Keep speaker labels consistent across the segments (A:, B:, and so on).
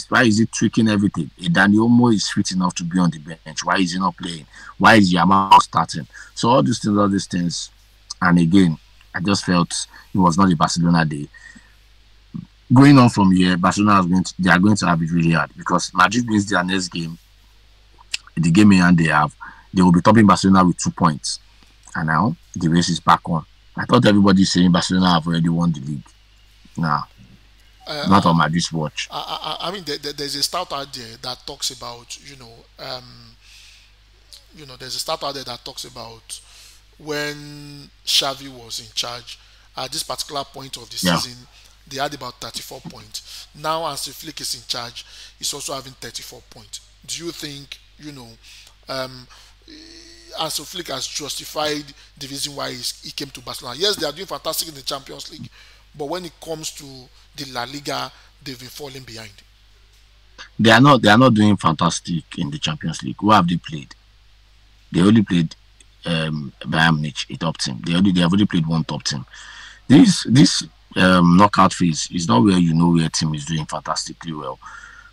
A: Why is he tweaking everything? Daniel Mo is fit enough to be on the bench. Why is he not playing? Why is Yamal starting? So all these things. And again, I just felt it was not a Barcelona day. Going on from here, Barcelona they are going to have it really hard because Madrid wins their next game. The game in hand they will be topping Barcelona with 2 points. And now the race is back on. I thought everybody saying Barcelona have already won the league. Nah. Not on Madrid's watch.
B: I mean, there's a stat out there that talks about, there's a stat out there that talks about when Xavi was in charge at this particular point of the season, they had about 34 points. Now, as Flick is in charge, he's also having 34 points. Do you think, as Flick has justified the reason why he came to Barcelona? Yes, they are doing fantastic in the Champions League, but when it comes to the La Liga, they've been falling behind.
A: They are not doing fantastic in the Champions League. Who have they played? They only played Bayern Munich, a top team. They have only played one top team. This knockout phase is not where you know where a team is doing fantastically well.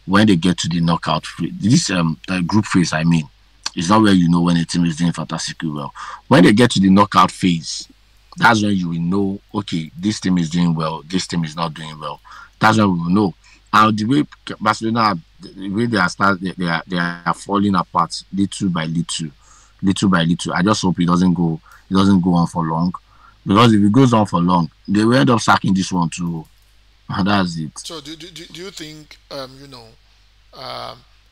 A: When they get to the knockout phase, this group phase, I mean, is not where you know when a team is doing fantastically well. When they get to the knockout phase, that's when you will know, okay, this team is doing well, this team is not doing well. That's when we will know. And the way Barcelona, the way they are falling apart little by little. I just hope it doesn't go on for long. Because if it goes on for long, they will end up sacking this one too. And that's it.
B: So do you think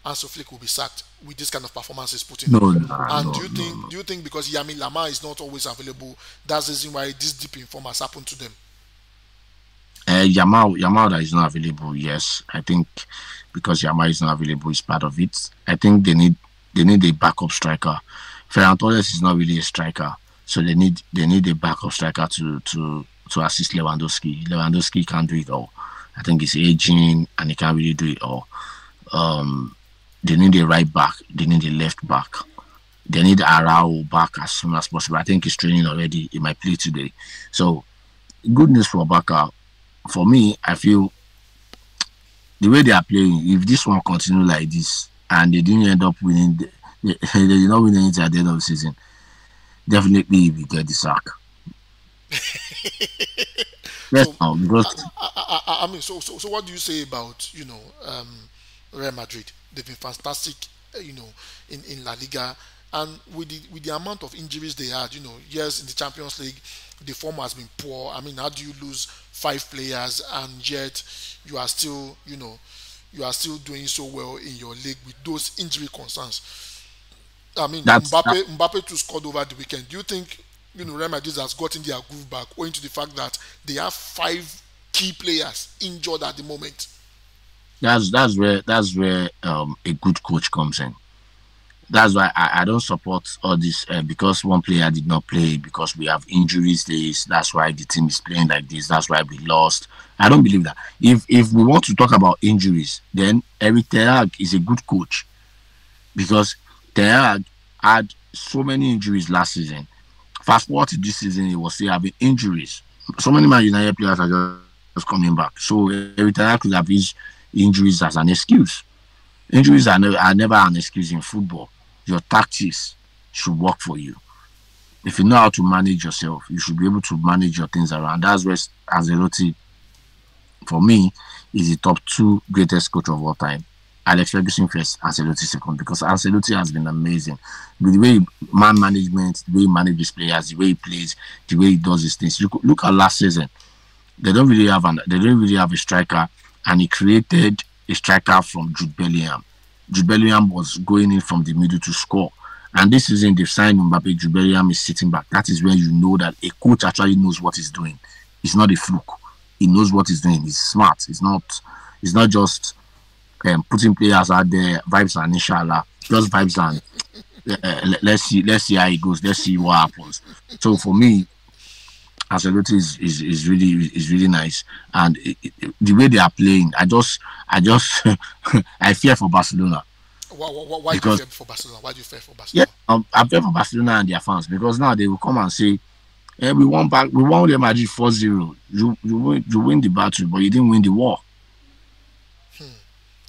B: Hansi Flick will be sacked with this kind of performances put in?
A: No,
B: do you think because Yami Lamar is not always available, that's the reason why this deep in form has happened to them?
A: Yamal that is not available, yes. I think because Yamal is not available is part of it. I think they need a backup striker. Ferran Torres is not really a striker, so they need a backup striker to assist Lewandowski. Lewandowski can't do it all. I think he's aging and he can't really do it all. They need a right back. They need a left back. They need Arao back as soon as possible. I think he's training already. He might play today. So, good news for Barca. For me, I feel the way they are playing, if this one continue like this and they didn't end up winning, they did not win anything at the end of the season, definitely we get the sack. Yes,
B: So,
A: because
B: I mean, so what do you say about Real Madrid? They've been fantastic, in La Liga, and with the amount of injuries they had, yes, in the Champions League, the form has been poor. I mean, how do you lose 5 players and yet you are still doing so well in your league with those injury concerns? I mean, Mbappe too scored over the weekend. Do you think Real Madrid has gotten their groove back owing to the fact that they have 5 key players injured at the moment?
A: that's where a good coach comes in. That's why I don't support all this because one player did not play because we have injuries. That's why the team is playing like this. That's why we lost. I don't believe that. If we want to talk about injuries, then Eric Ten Hag is a good coach because Ten Hag had so many injuries last season. Fast forward to this season, he was still having injuries. So many Man United players are just coming back. So Eric Ten Hag could have used injuries as an excuse. Injuries are never an excuse in football. Your tactics should work for you. If you know how to manage yourself, you should be able to manage your things around. That's where Ancelotti, for me, is the top 2 greatest coach of all time. Alex Ferguson first, Ancelotti second, because Ancelotti has been amazing. With the way man management, the way he manages players, the way he plays, the way he does his things. You could look at last season. They don't really have a striker, and he created a striker from Jude Bellingham. Jude Bellingham was going in from the middle to score. And this season, they've signed Mbappe. Jude Bellingham is sitting back. That is when you know that a coach actually knows what he's doing. It's not a fluke. He knows what he's doing. He's smart. It's not just putting players out there, vibes and inshallah, just vibes and let's see how it goes. Let's see what happens. So for me, Ancelotti is really nice, and the way they are playing, I just I fear for Barcelona
B: Why do you
A: because
B: fear for Barcelona? Why do you fear for
A: yeah,
B: Barcelona?
A: I fear for Barcelona and their fans because now they will come and say, we won back, we won Real Madrid 4-0. You win the battle, but you didn't win the war.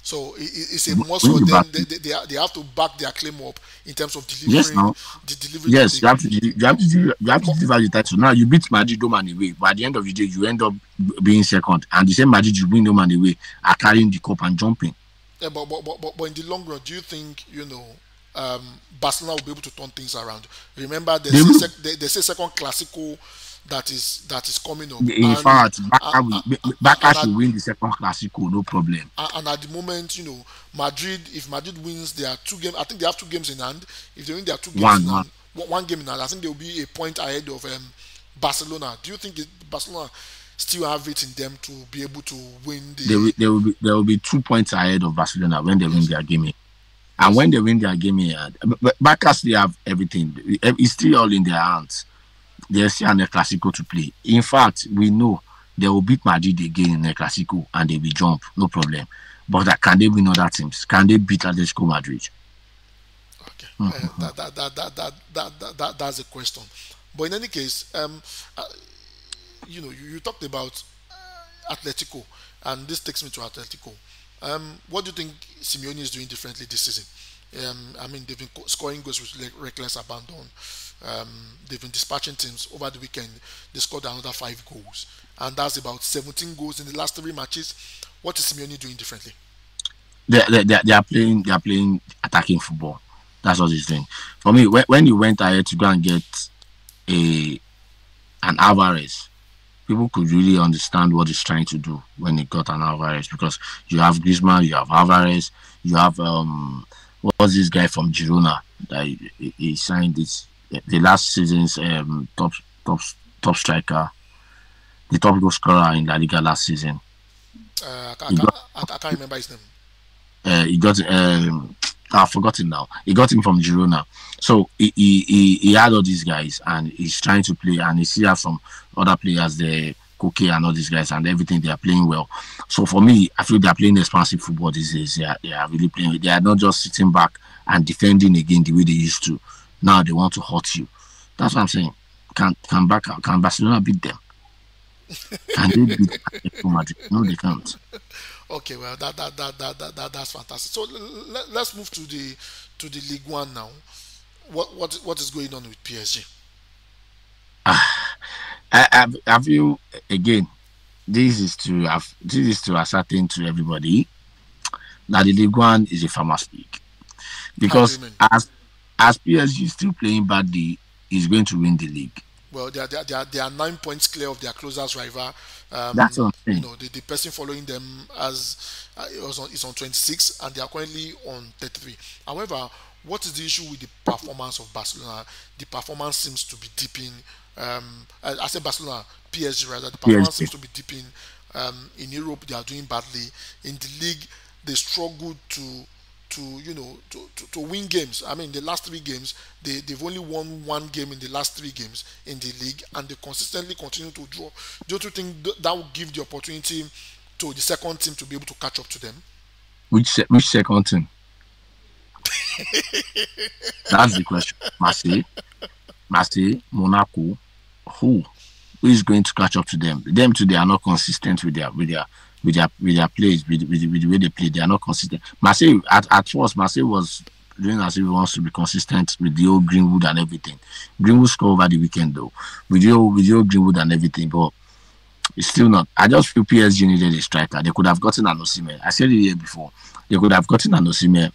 B: So it's a must
A: Win
B: for
A: the
B: them.
A: battle.
B: They have to back their claim up in terms of
A: Yes,
B: delivering
A: now.
B: the delivery that
A: Yes,
B: they.
A: you have to
B: But,
A: deliver the title. Now you beat Madrid home and away, but at the end of the day, you end up being second. And the same Madrid you win home and away are carrying the cup and jumping.
B: yeah, but in the long run, do you think Barcelona will be able to turn things around? Remember,
A: They will.
B: they say second Clasico that is coming up,
A: In fact, Barca
B: and at,
A: should win the second Clasico, no problem.
B: and at the moment, Madrid, if Madrid wins their two games, I think they have two games in hand. If they win their two games in
A: One.
B: hand, one game in hand, I think they will be a point ahead of Barcelona. Do you think Barcelona still have it in them to be able to win the?
A: There will be 2 points ahead of Barcelona when they win
B: Yes,
A: their game. And
B: yes.
A: when they win their game, Barca still have everything. It's still all in their hands. They still have the Clasico to play. In fact, we know they will beat Madrid again in the Clasico and they will jump, no problem. But can they win other teams? Can they beat Atletico Madrid?
B: Okay,
A: Mhm.
B: that's a question. But in any case, you talked about Atletico, and this takes me to Atletico. What do you think Simeone is doing differently this season? I mean, they've been scoring goals with reckless abandon. They've been dispatching teams over the weekend. They scored another 5 goals, and that's about 17 goals in the last 3 matches. What is Simeone doing differently?
A: They are playing attacking football. That's what he's doing. For me, when you went ahead to go and get a an Alvarez, people could really understand what he's trying to do when he got an Alvarez because you have Griezmann, you have Alvarez, you have what was this guy from Girona that he signed this the last season's top top striker, the top goal scorer in La Liga last season. He got
B: I can't remember his name.
A: he got I've forgotten now. He got him from Girona. So he had all these guys and he's trying to play and he still have some other players there, Koke and all these guys and everything they are playing well. So for me, I feel they are playing expansive football these days. They are really playing. They are not just sitting back and defending again the way they used to. Now they want to hurt you. That's what I'm saying. Can Barcelona beat them? Can they beat Atletico Madrid? No, they can't.
B: Okay, well that's fantastic. So let's move to the League One now. What is going on with PSG?
A: I feel again. This is to ascertain to everybody that the League One is a farmers league
B: How do you
A: because
B: mean?
A: as PSG is still playing badly, is going to win the league.
B: Well, they are 9 points clear of their closest rival.
A: That's what I'm saying.
B: The person following them as is on 26, and they are currently on 33. However, what is the issue with the performance of Barcelona? The performance seems to be dipping. I say Barcelona, PSG rather. The performance
A: PSG.
B: seems to be dipping. In Europe, they are doing badly. In the league, they struggle to win games. I mean, the last 3 games, they've only won one game in the last 3 games in the league, and they consistently continue to draw. Don't you think that will give the opportunity to the second team to be able to catch up to them?
A: Which second team? That's the question. Marseille, Monaco, who is going to catch up to them? Them too, they are not consistent with their plays, with the way they play. They are not consistent. Marseille at first, Marseille was doing as if he wants to be consistent with the old Greenwood and everything. Greenwood scored over the weekend though, with the old Greenwood and everything, but it's still not. I just feel PSG needed a striker. They could have gotten an Osimhen. I said it here before. They could have gotten an Osimhen.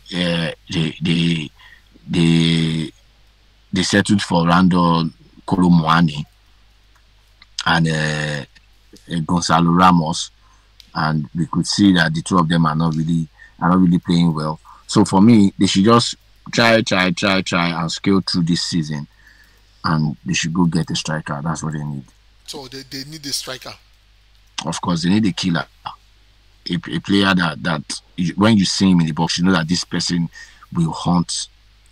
A: They they they settled for Randall Kolomuani and Gonzalo Ramos, and we could see that the two of them are not really playing well. So for me, they should just try and scale through this season, and they should go get a striker. That's what they need.
B: So they need a striker.
A: Of course, they need a killer, a player when you see him in the box, you know that this person will haunt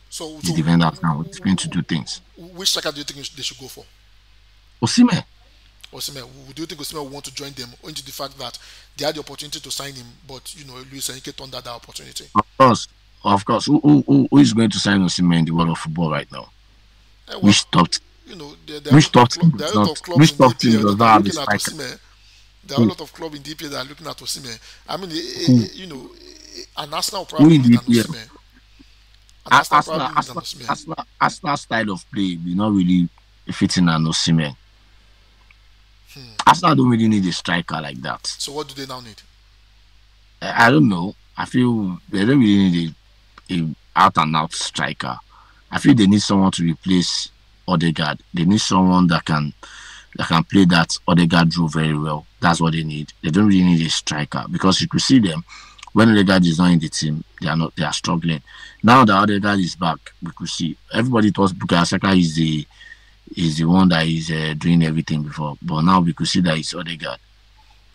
B: So
A: the defender now. It's going to do things.
B: which striker do you think they should go for?
A: Osimhen.
B: Osimhen, do you think Osimhen will want to join them, owing to the fact that they had the opportunity to sign him, but Luis Enrique turned down that opportunity?
A: Of course, of course. Who is going to sign Osimhen in the world of football right now?
B: Well,
A: Which top
B: there are a
A: which
B: lot of
A: top team
B: there
A: does
B: are a lot
A: not
B: of clubs
A: which
B: in the
A: top team
B: EPL
A: does
B: that are
A: not have a
B: looking at
A: striker?
B: Osimhen. There are a
A: Who
B: lot of clubs in the EPL that are looking at Osimhen. I mean,
A: who
B: an Arsenal will
A: who
B: probably
A: in
B: need
A: the
B: an
A: EPL?
B: Osimhen. An Arsenal will probably need an
A: Arsenal,
B: Osimhen.
A: Arsenal style of play will not really fit in an Osimhen.
B: Hmm.
A: Arsenal don't really need a striker like that.
B: So what do they now need?
A: I don't know. I feel they don't really need a out and out striker. I feel they need someone to replace Odegaard. They need someone that can play that Odegaard role very well. That's what they need. They don't really need a striker because you could see them when Odegaard is not in the team, they are struggling. Now that Odegaard is back, we could see everybody thought Bukayo Saka is the one that is doing everything before, but now we could see that it's Odegaard.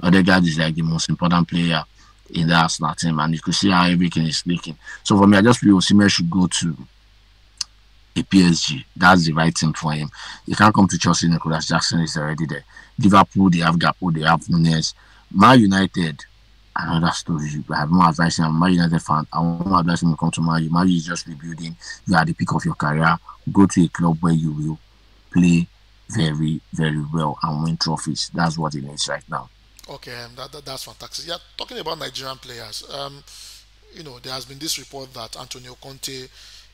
A: Odegaard is like the most important player in the Arsenal team, and you could see how everything is clicking. So for me, I just feel Osimhen should go to a PSG. That's the right team for him. He can't come to Chelsea. Nicolas Jackson is already there. Liverpool, they have Gakpo, they have Nunes. Man United, another story. I have no advice. I'm a Man United fan. I won't advise him to come to Man U. Man U is just rebuilding. You are at the peak of your career. Go to a club where you will play very, very well and win trophies. That's what it needs right now.
B: Okay, that's fantastic. Yeah, talking about Nigerian players, there has been this report that Antonio Conte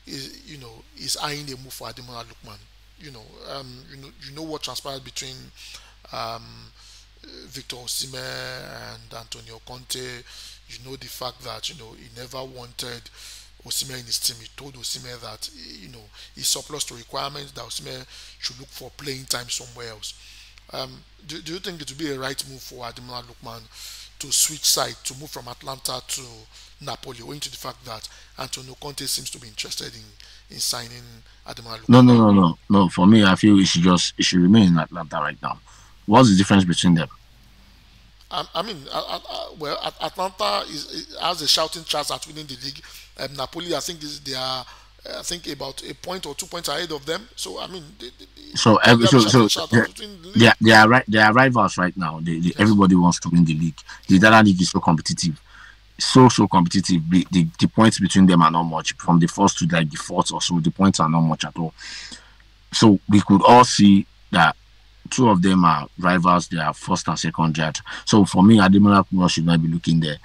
B: is eyeing a move for Ademola Lookman. You know what transpired between um, Victor Osimhen and Antonio Conte. You know the fact that he never wanted Osimhen in his team. He told Osimhen that he's surplus to requirements, that Osimhen should look for playing time somewhere else. Do you think it would be a right move for Ademola Lookman to switch side, to move from Atlanta to Napoli, owing to the fact that Antonio Conte seems to be interested in signing Ademola
A: No,
B: Lookman?
A: no, no, no, no. For me, I feel it should remain in Atlanta right now. What's the difference between them?
B: I mean, Atlanta has a shouting chance at winning the league. Napoli, I think they are, I think about a point or 2 points ahead of them. So I mean,
A: So,
B: they have a shouting
A: so
B: chance at winning the league.
A: they are right. They are rivals right now.
B: Yes.
A: Everybody wants to win the league. The Italian league is so competitive, so competitive. The points between them are not much. From the first to like the fourth or so, the points are not much at all. So we could all see that two of them are rivals. They are first and second judge. So for me, Ademola Lookman should not be looking there.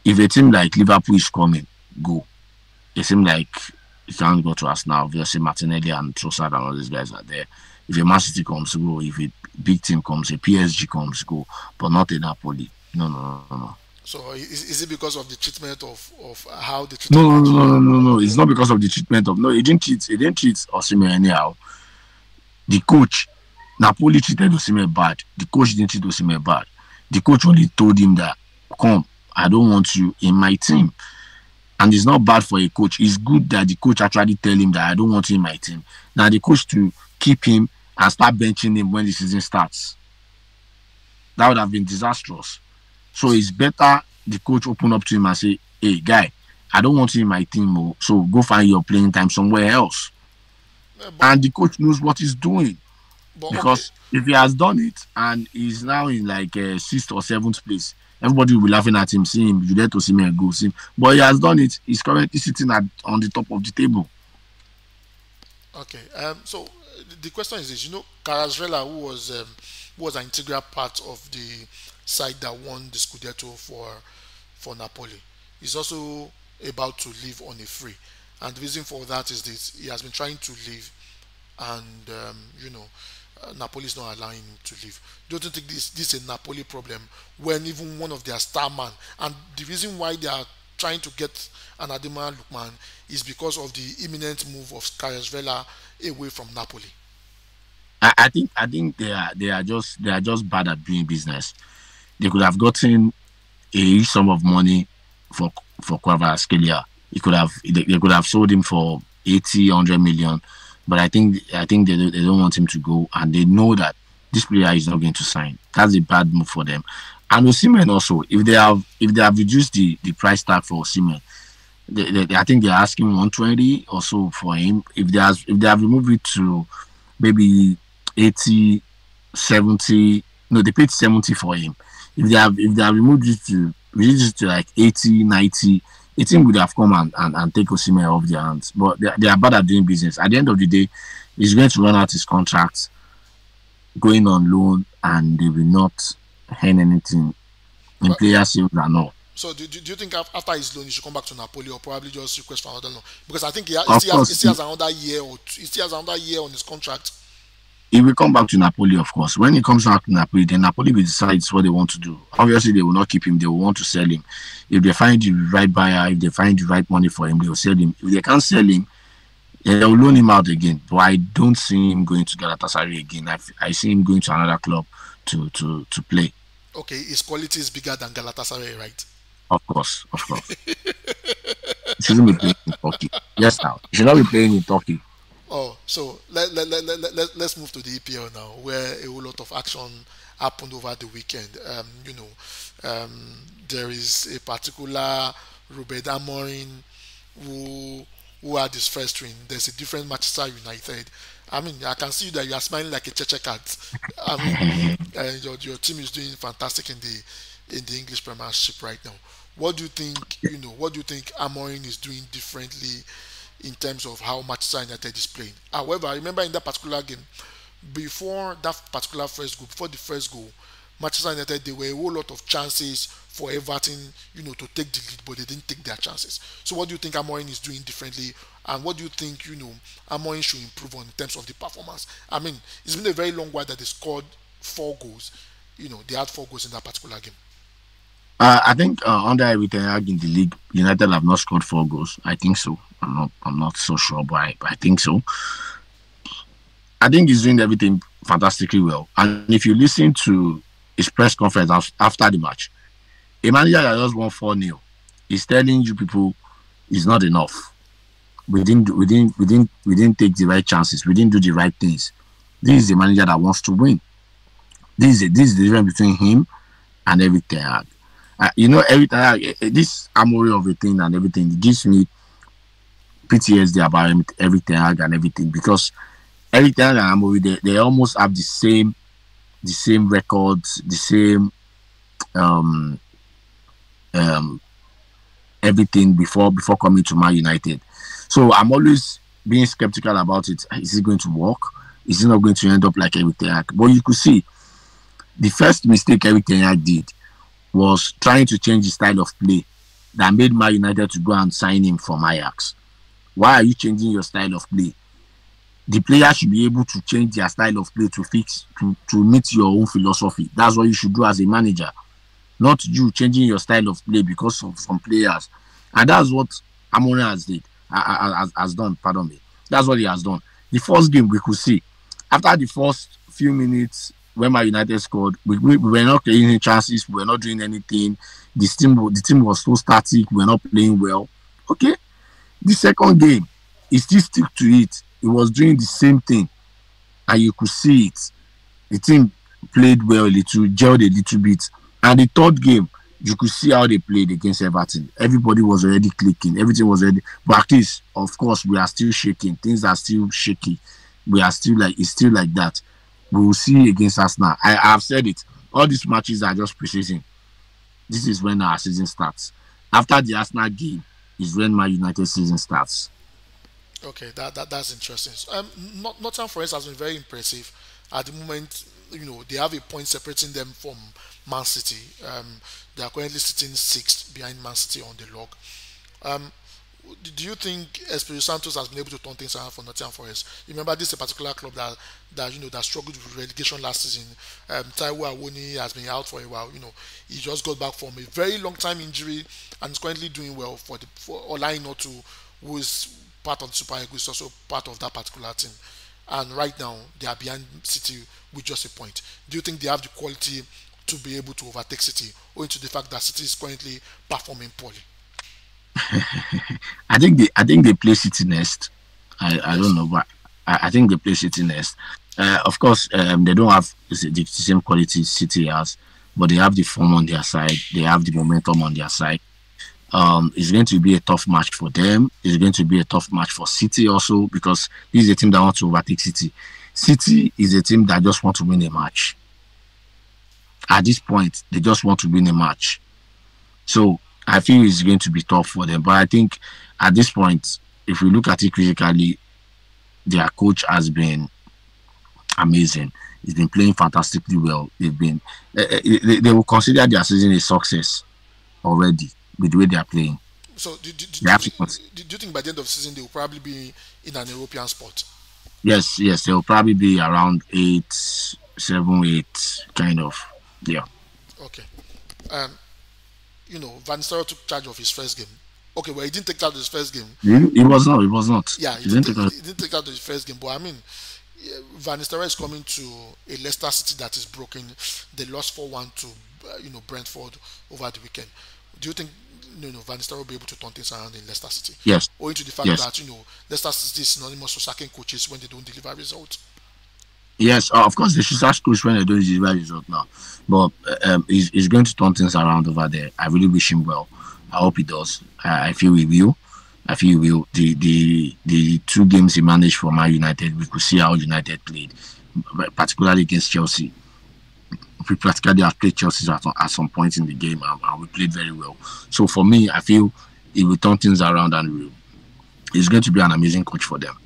A: If a team like Liverpool is coming, go. It seems like you can't go to us now. Obviously, Martinelli and Trossard and all these guys are there. If a Man City comes, go. If a big team comes, a PSG comes, go. But not a Napoli. No, no, no, no, no.
B: So is it because of the treatment of how they
A: No,
B: treated
A: no, no, no,
B: Martinelli?
A: no, no. It's not because of the treatment of. No, he didn't cheat. He didn't cheat Osimhen anyhow. The coach, Napoli treated Osimhen bad. The coach didn't treat Osimhen bad. The coach only told him that, come, I don't want you in my team. And it's not bad for a coach. It's good that the coach actually tell him that I don't want you in my team. Now the coach to keep him and start benching him when the season starts. That would have been disastrous. So it's better the coach open up to him and say, hey guy, I don't want you in my team, so go find your playing time somewhere else.
B: Yeah,
A: And the coach knows what he's doing.
B: but okay,
A: Because if he has done it and he's now in like sixth or seventh place, everybody will be laughing at him, seeing him, you get to see me and go see him. But he has done it. He's currently sitting on the top of the table.
B: okay. So the question is this: Carrasvela, who was an integral part of the side that won the Scudetto for Napoli, is also about to leave on a free, and the reason for that is this: he has been trying to leave, and Napoli is not allowing him to leave. Don't you think this is a Napoli problem when even one of their star man, and the reason why they are trying to get an Ademola Lookman is because of the imminent move of Carrasvela away from Napoli.
A: I think they are just bad at doing business. They could have gotten a huge sum of money for Kvaratskhelia. They could have sold him for 80, 100 million. But I think they don't want him to go, and they know that this player is not going to sign. That's a bad move for them. And Osimhen also, if they have reduced the price tag for Osimhen, I think they're asking 120 or so for him. If they have removed it to maybe 80, 70. No, they paid 70 for him. If they have reduced it to like 80, 90, a team would have come and take Osimhen off their hands. But they are bad at doing business. At the end of the day, he's going to run out his contract, going on loan, and they will not earn anything in
B: But,
A: player sales and all.
B: so do you think after his loan he should come back to Napoli or probably just request for another loan? Because I think
A: Of
B: he
A: course,
B: still has another year or two, he still has another year on his contract.
A: he will come back to Napoli, of course. When he comes back to Napoli, then Napoli will decide what they want to do. Obviously, they will not keep him. They will want to sell him. If they find the right buyer, if they find the right money for him, they will sell him. If they can't sell him, then they will loan him out again. But I don't see him going to Galatasaray again. I see him going to another club to play.
B: Okay, his quality is bigger than Galatasaray, right?
A: Of course, of course. He shouldn't be playing in Turkey. Yes, now. He should not be playing in Turkey.
B: Oh, so let's move to the EPL now, where a whole lot of action happened over the weekend. There is a particular Ruben Amorim who had his first win. There's a different Manchester United. I mean, I can see that you are smiling like a cheche cat. I mean, your team is doing fantastic in the English Premiership right now. What do you think? What do you think Amorim is doing differently in terms of how Manchester United is playing? However, I remember in that particular game, before that particular first goal, before the first goal, Manchester United, there were a whole lot of chances for Everton, to take the lead, but they didn't take their chances. So what do you think Amorim is doing differently? And what do you think, Amorim should improve on in terms of the performance? I mean, it's been a very long while that they scored 4 goals. They had 4 goals in that particular game.
A: I think under everything in the league, United have not scored 4 goals. I think so. I'm not so sure, but I think so. I think he's doing everything fantastically well. And if you listen to his press conference after the match, a manager that just won 4-0 is telling you people it's not enough. We didn't take the right chances. We didn't do the right things. This is a manager that wants to win. This is the difference between him and everything. Everything this Amorim of a thing and everything, it gives me PTSD about everything and everything, because everything and Amorim, they almost have the same records, the same everything before coming to Man United. So I'm always being skeptical about it. Is it going to work? Is it not going to end up like everything? But you could see the first mistake everything I did was trying to change the style of play that made Man United to go and sign him from Ajax. Why are you changing your style of play? The player should be able to change their style of play to meet your own philosophy. That's what you should do as a manager. Not you changing your style of play because of some players. And that's what Amorim has done. Pardon me. That's what he has done. The first game we could see, after the first few minutes when Man United scored, we were not creating chances. We were not doing anything. The team was so static. We were not playing well. Okay. The second game, he still stuck to it. He was doing the same thing, and you could see it. The team played well a little, gelled a little bit. And the third game, you could see how they played against Everton. Everybody was already clicking. Everything was ready. But at least, of course, we are still shaking. Things are still shaky. It's still like that. We will see against Arsenal. I have said it. All these matches are just pre-season. This is when our season starts. After the Arsenal game is when my United season starts.
B: Okay, that's interesting. Nottingham Forest has been very impressive. At the moment, they have a point separating them from Man City. They are currently sitting 6th behind Man City on the log. Do you think Espirito Santos has been able to turn things around for Nottingham Forest? You remember this is a particular club that struggled with relegation last season. Taiwo Awoni has been out for a while. He just got back from a very long time injury and is currently doing well for Olai Notu, who is part of the Super Eagles, also part of that particular team. And right now they are behind City with just a point. Do you think they have the quality to be able to overtake City, owing to the fact that City is currently performing poorly?
A: I think they play City next. I don't know, but I think they play City next. Of course, they don't have the same quality City has, but they have the form on their side. They have the momentum on their side. It's going to be a tough match for them. It's going to be a tough match for City also, because this is a team that wants to overtake City. City is a team that just want to win a match. At this point, they just want to win a match. So I feel it's going to be tough for them. But I think at this point, if we look at it critically, their coach has been amazing. He's been playing fantastically well. They will consider their season a success already with the way they are playing.
B: So
A: They have to
B: do you think by the end of the season they will probably be in an European spot?
A: Yes, they will probably be around 8, 7, 8, kind of. Yeah.
B: Okay. Van Nistelrooy took charge of his first game. Okay, well, he didn't take charge of his first game.
A: It was not. It was not.
B: Yeah, he didn't take charge of his first game. But I mean, Van Nistelrooy is coming to a Leicester City that is broken. They lost 4-1 to Brentford over the weekend. Do you think Van Nistelrooy will be able to turn things around in Leicester City?
A: Yes.
B: Owing to the fact that Leicester City is synonymous with sacking coaches when they don't deliver results.
A: Yes, of course they should sack coach when they don't deliver results now. But he's going to turn things around over there. I really wish him well. I hope he does. I feel he will. The 2 games he managed for Man United, we could see how United played, particularly against Chelsea. We practically have played Chelsea at some point in the game, and we played very well. So for me, I feel he will turn things around, and he's going to be an amazing coach for them.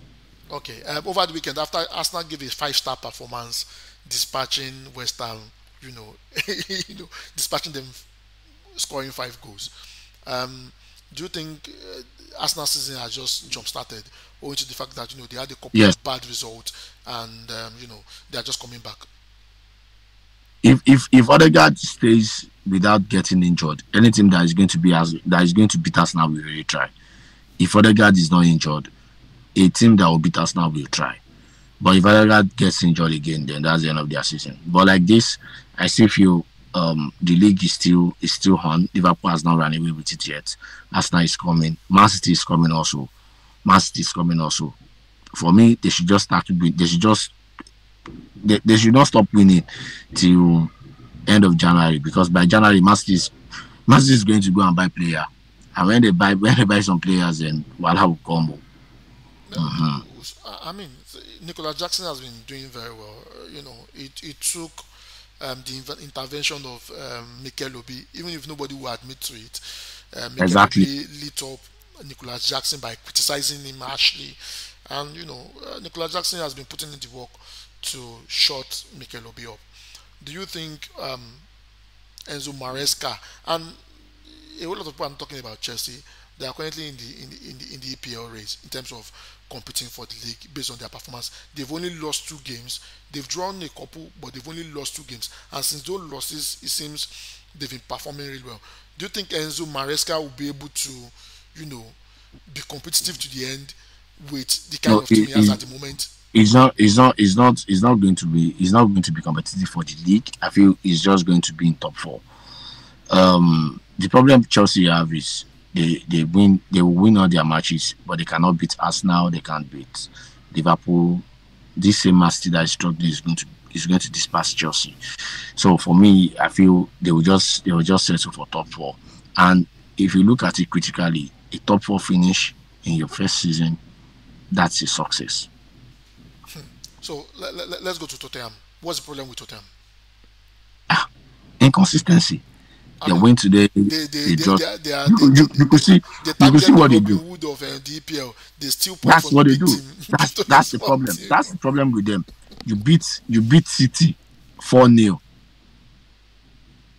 B: Okay. Over the weekend, after Arsenal gave a 5-star performance, dispatching West Ham, dispatching them, scoring 5 goals. Do you think Arsenal season has just jump-started, owing to the fact that they had a couple of bad results, and they are just coming back?
A: If Odegaard stays without getting injured, any team that is going to beat Arsenal will really try. If Odegaard is not injured, a team that will beat Arsenal will try. But if Odegaard gets injured again, then that's the end of their season. But like this, I still feel the league is still on. Liverpool has not run away with it yet. Arsenal is coming. Man City is coming also. For me, they should just start to win. They should not stop winning till end of January, because by January, Man City is going to go and buy player. And when they buy some players, then Wala will come.
B: I mean, Nicolas Jackson has been doing very well. It took the intervention of Mikel Obi, even if nobody will admit to it. Mikel Obi lit up Nicolas Jackson by criticizing him harshly, and Nicolas Jackson has been putting in the work to shut Mikel Obi up. Do you think Enzo Maresca, and a whole lot of people are talking about Chelsea, they are currently in the EPL race in terms of competing for the league based on their performance? They've only lost 2 games. They've drawn a couple, but they've only lost 2 games. And since those losses, it seems they've been performing really well. Do you think Enzo Maresca will be able to, be competitive to the end with the kind of team he has at the moment?
A: He's not going to be competitive for the league. I feel he's just going to be in top 4. The problem Chelsea have is they will win all their matches, but they cannot beat Arsenal, they can't beat Liverpool. This same Man City that is struggling is going to disperse Chelsea. So for me, I feel they will just settle for top 4. And if you look at it critically, a top 4 finish in your first season, that's a success.
B: So let's go to Tottenham. What's the problem with Tottenham?
A: Inconsistency. They win today. You could see what they do.
B: Of the EPL. They still
A: that's what they do. That's the problem. That's the problem with them. You beat City 4-0.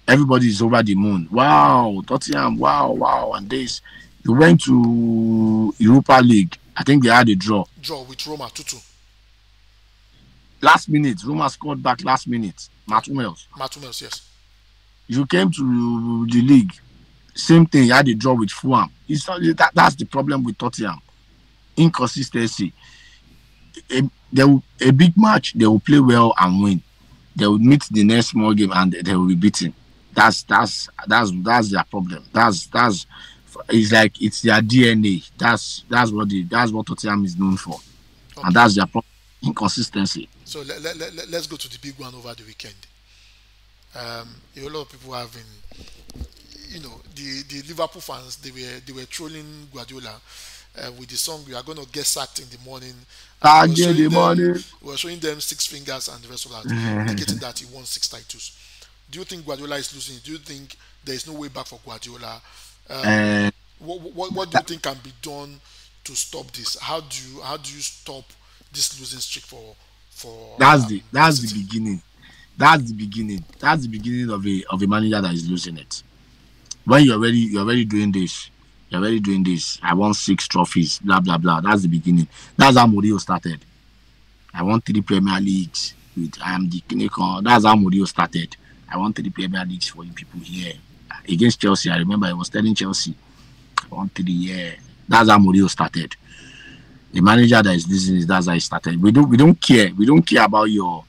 A: Everybody is over the moon. Wow, Tottenham. Wow. And this, you went to Europa League. I think they had a draw.
B: Draw with Roma 2-2.
A: Last minute, Roma scored back last minute. Matt Hummels,
B: yes. You
A: came to the league, same thing. You had a draw with Fulham. That's the problem with Tottenham. Inconsistency. A big match, they will play well and win. They will meet the next small game and they will be beaten. That's their problem. It's like it's their DNA. That's what Tottenham is known for, and that's their problem. Inconsistency.
B: So let's go to the big one over the weekend. A lot of people have been, the Liverpool fans, they were trolling Guardiola with the song "We are going to get sacked in the morning," and
A: I get the money.
B: we were showing them six fingers and the rest of that, indicating that he won six titles. Do you think Guardiola is losing? Do you think there is no way back for Guardiola? Um,
A: And
B: what do you think can be done to stop this? How do you stop this losing streak for
A: that's the
B: City?
A: beginning. That's the beginning. That's the beginning of a manager that is losing it. When you're already doing this. You're already doing this. I won six trophies, blah blah blah. That's the beginning. That's how Mourinho started. I won three Premier Leagues with I am the clinical. That's how Mourinho started. I won three Premier Leagues for you people here. Against Chelsea, I remember I was telling Chelsea, I won three, yeah. That's how Mourinho started. The manager that is listening, that's how he started. We don't care. We don't care about your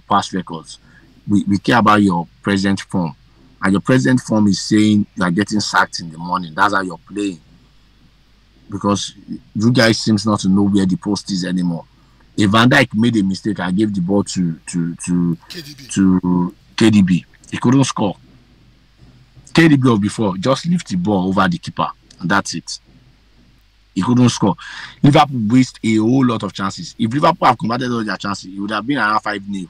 A: past records. We care about your present form. And your present form is saying you are getting sacked in the morning. That's how you're playing. Because you guys seems not to know where the post is anymore. If Van Dijk made a mistake, I gave the ball
B: KDB.
A: to KDB. He couldn't score. KDB of before just lift the ball over the keeper, and that's it. He couldn't score. Liverpool waste a whole lot of chances. If Liverpool have converted all their chances, it would have been around 5-0.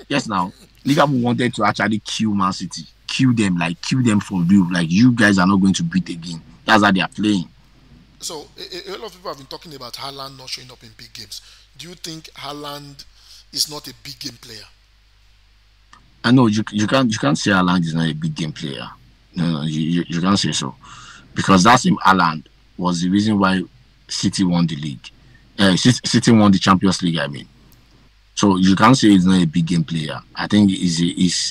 A: Yes, now Liverpool wanted to actually kill Man City, kill them for real. Like you guys are not going to beat again. That's how they are playing.
B: So a lot of people have been talking about Haaland not showing up in big games. Do you think Haaland is not a big game player?
A: I know you can't say Haaland is not a big game player. No, you can't say so because that same Haaland was the reason why City won the league. City won the Champions League. I mean, so you can't say he's not a big game player. I think is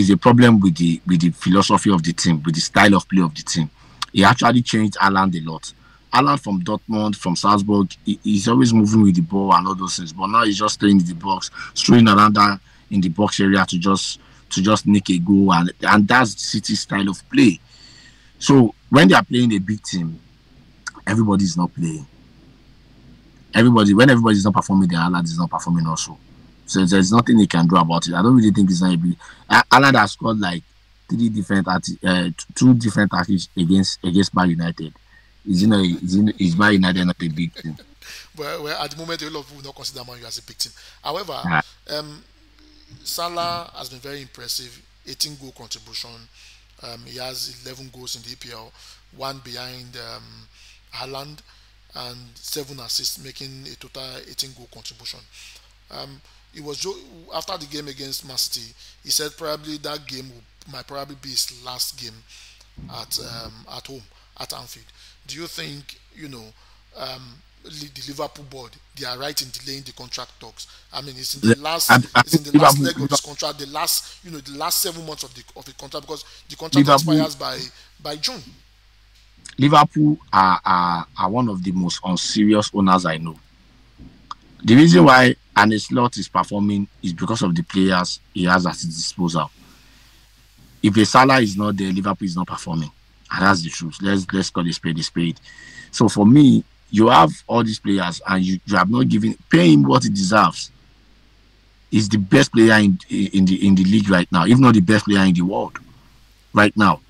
A: the problem with the philosophy of the team, with the style of play of the team. He actually changed Haaland a lot. Haaland from Dortmund, from Salzburg, he's always moving with the ball and all those things. But now he's just staying in the box, strolling around there in the box area to just nick a goal, and that's City's style of play. So when they are playing a big team, everybody's not playing. When everybody's not performing, the Haaland is not performing also. So there's nothing they can do about it. I don't really think it's not a big. Haaland has scored like two different attacks against Man United. Is Man United not a big team?
B: Well, at the moment, a lot of people do not consider Man U as a big team. However,
A: Ah,
B: um, Salah has been very impressive. 18 goal contribution. He has 11 goals in the EPL, one behind Haaland, and 7 assists, making a total 18 goal contribution. Um, it was after the game against Man City. He said probably that game might probably be his last game at home at Anfield. Do you think the Liverpool board they are right in delaying the contract talks? I mean,
A: I
B: it's
A: think
B: in the last
A: Liverpool,
B: leg of this contract, the last 7 months of the contract because the contract
A: Liverpool,
B: expires by June.
A: Liverpool are one of the most unserious owners I know. The reason why Arne Slot is performing is because of the players he has at his disposal. If the Salah is not there, Liverpool is not performing, and that's the truth. Let's call a spade a spade. So for me, you have all these players, and you have not given pay him what he deserves. He's the best player in the league right now, if not the best player in the world right now.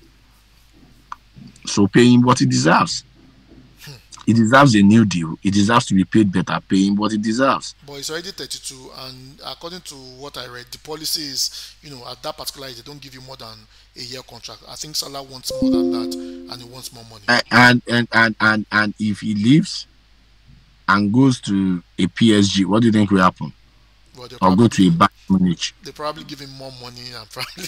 A: So pay him what he deserves. He deserves a new deal. He deserves to be paid better. Pay him what he deserves.
B: But he's already 32, and according to what I read, the policy is, at that particular age, they don't give you more than a year contract. I think Salah wants more than that, and he wants more money.
A: And if he leaves and goes to a PSG, what do you think will happen?
B: Well,
A: Or go to a Bayern Munich?
B: they probably give him more money and probably,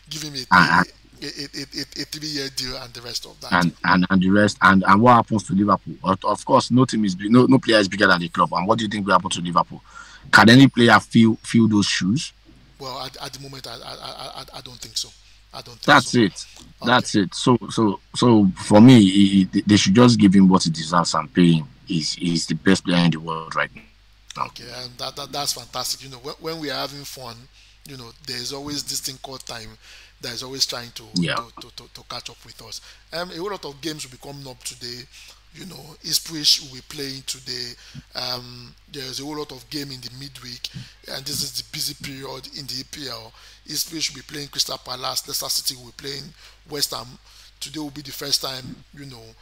B: give him
A: And,
B: a 3-year deal and the rest of that.
A: and the rest, and what happens to Liverpool? Of course, no team is no player is bigger than the club. And what do you think will happen to Liverpool? Can any player feel those shoes?
B: Well, at the moment, I don't think so. I don't think
A: That's
B: so.
A: it.
B: Okay.
A: That's it. So for me, they should just give him what he deserves and pay him. He's the best player in the world right now.
B: Okay, and that's fantastic. When we are having fun, there's always this thing called time. that is always trying to
A: Yeah.
B: to catch up with us. A whole lot of games will be coming up today. You know, Ipswich will be playing today. There's a whole lot of game in the midweek, and this is the busy period in the EPL. Ipswich will be playing Crystal Palace. Leicester City will be playing West Ham. Today will be the first time, Ruud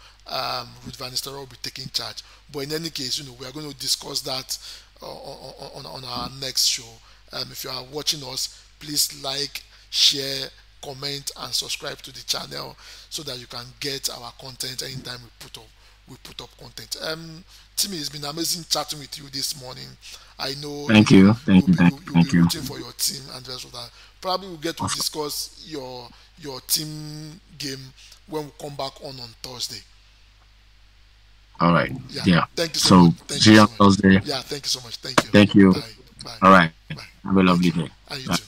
B: van Nistelrooy will be taking charge. But in any case, we are going to discuss that on our next show. If you are watching us, please like, share, comment, and subscribe to the channel so that you can get our content anytime we put up content. Timmy, it's been amazing chatting with you this morning. I know
A: Thank you.
B: you'll be
A: Thank you.
B: rooting for your team and the rest of that. Probably we'll get to discuss your team game when we come back on Thursday.
A: All right. Yeah.
B: Thank you so much.
A: See you on Thursday.
B: Yeah, thank you so much. Thank you.
A: Thank you.
B: Bye. Bye.
A: All right.
B: Bye.
A: Have a lovely day.
B: And you too.